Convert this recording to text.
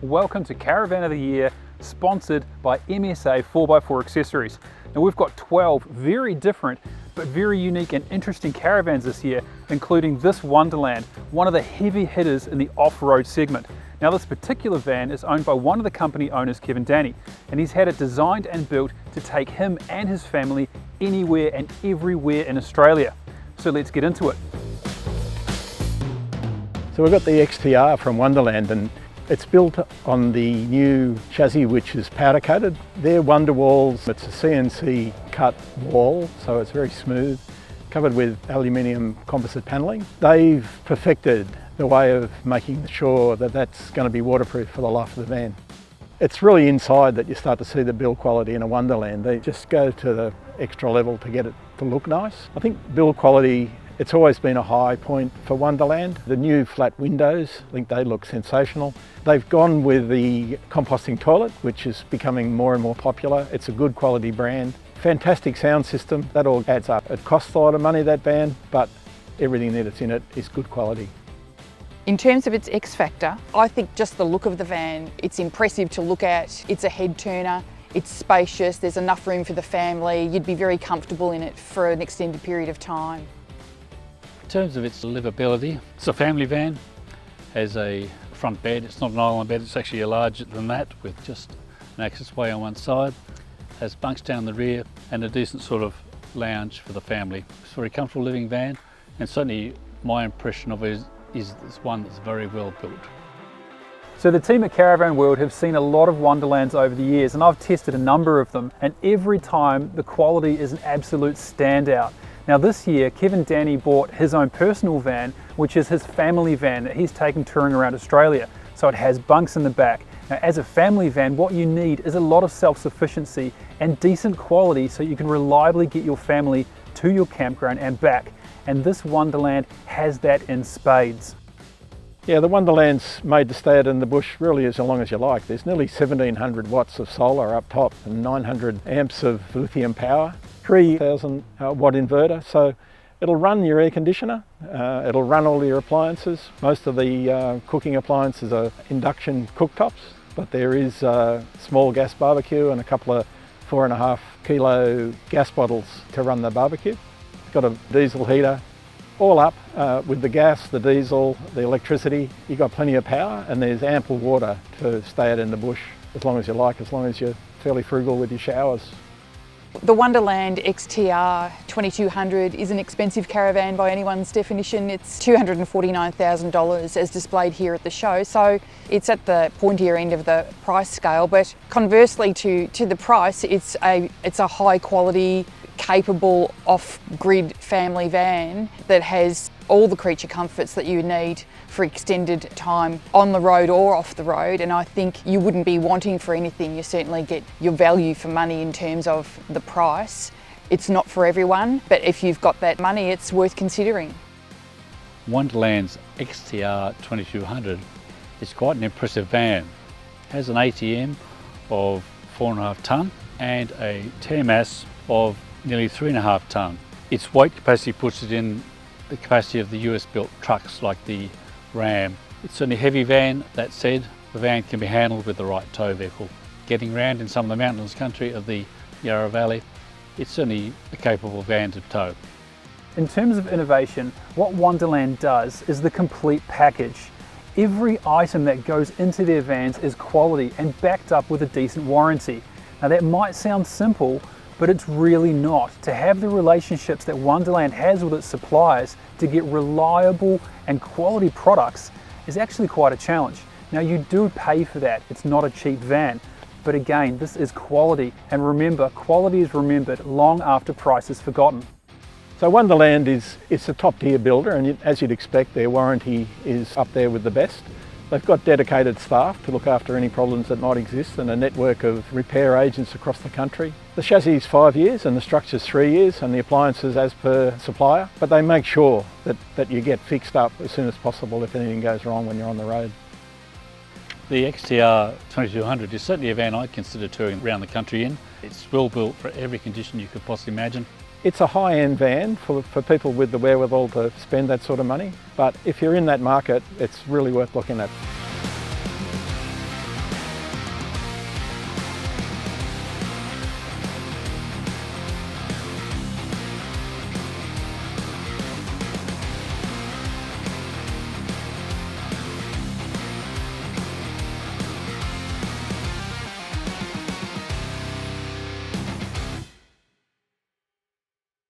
welcome to Caravan of the Year, sponsored by MSA 4x4 Accessories. Now we've got 12 very different but very unique and interesting caravans this year, including this Wonderland, one of the heavy hitters in the off-road segment. Now this particular van is owned by one of the company owners, Kevin Danny, and he's had it designed and built to take him and his family anywhere and everywhere in Australia. So let's get into it. So we've got the XTR from Wonderland, and it's built on the new chassis, which is powder coated. They're Wonder Walls. It's a CNC cut wall, so it's very smooth, covered with aluminium composite panelling. They've perfected the way of making sure that that's going to be waterproof for the life of the van. It's really inside that you start to see the build quality in a Wonderland. They just go to the extra level to get it to look nice. I think build quality, it's always been a high point for Wonderland. The new flat windows, I think they look sensational. They've gone with the composting toilet, which is becoming more and more popular. It's a good quality brand. Fantastic sound system, that all adds up. It costs a lot of money, that van, but everything that's in it is good quality. In terms of its X factor, I think just the look of the van, it's impressive to look at. It's a head turner, it's spacious, there's enough room for the family. You'd be very comfortable in it for an extended period of time. In terms of its livability, it's a family van, has a front bed. It's not an island bed, it's actually larger than that with just an access way on one side. Has bunks down the rear and a decent sort of lounge for the family. It's a very comfortable living van, and certainly my impression of it is it's one that's very well built. So the team at Caravan World have seen a lot of Wonderlands over the years, and I've tested a number of them, and every time the quality is an absolute standout. Now this year, Kevin Danny bought his own personal van, which is his family van that he's taken touring around Australia. So it has bunks in the back. Now as a family van, what you need is a lot of self-sufficiency and decent quality so you can reliably get your family to your campground and back. And this Wonderland has that in spades. Yeah, the Wonderland's made to stay out in the bush really as long as you like. There's nearly 1700 watts of solar up top and 900 amps of lithium power, 3000 watt inverter, so it'll run your air conditioner, it'll run all your appliances. Most of the cooking appliances are induction cooktops, but there is a small gas barbecue and a couple of 4.5 kilo gas bottles to run the barbecue. It's got a diesel heater. All up with the gas, the diesel, the electricity, you've got plenty of power, and there's ample water to stay out in the bush as long as you like, as long as you're fairly frugal with your showers. The Wonderland XTR 2200 is an expensive caravan by anyone's definition. It's $249,000 as displayed here at the show, so it's at the pointier end of the price scale, but conversely to the price, it's a high quality, capable off-grid family van that has all the creature comforts that you need for extended time on the road or off the road, and I think you wouldn't be wanting for anything. You certainly get your value for money in terms of the price. It's not for everyone, but if you've got that money, it's worth considering. Wonderland's XTR 2200 is quite an impressive van. It has an ATM of 4.5 tonne and a tear mass of nearly 3.5 tonne. Its weight capacity puts it in the capacity of the US built trucks like the Ram. It's certainly a heavy van. That said, the van can be handled with the right tow vehicle. Getting around in some of the mountainous country of the Yarra Valley, it's certainly a capable van to tow. In terms of innovation, what Wonderland does is the complete package. Every item that goes into their vans is quality and backed up with a decent warranty. Now that might sound simple, but it's really not. To have the relationships that Wonderland has with its suppliers to get reliable and quality products is actually quite a challenge. Now you do pay for that, it's not a cheap van, but again, this is quality, and remember, quality is remembered long after price is forgotten. So Wonderland is a top tier builder, and as you'd expect, their warranty is up there with the best. They've got dedicated staff to look after any problems that might exist, and a network of repair agents across the country. The chassis is 5 years and the structure's 3 years, and the appliances as per supplier, but they make sure that you get fixed up as soon as possible if anything goes wrong when you're on the road. The XTR 2200 is certainly a van I'd consider touring around the country in. It's well built for every condition you could possibly imagine. It's a high-end van for people with the wherewithal to spend that sort of money, but if you're in that market, it's really worth looking at.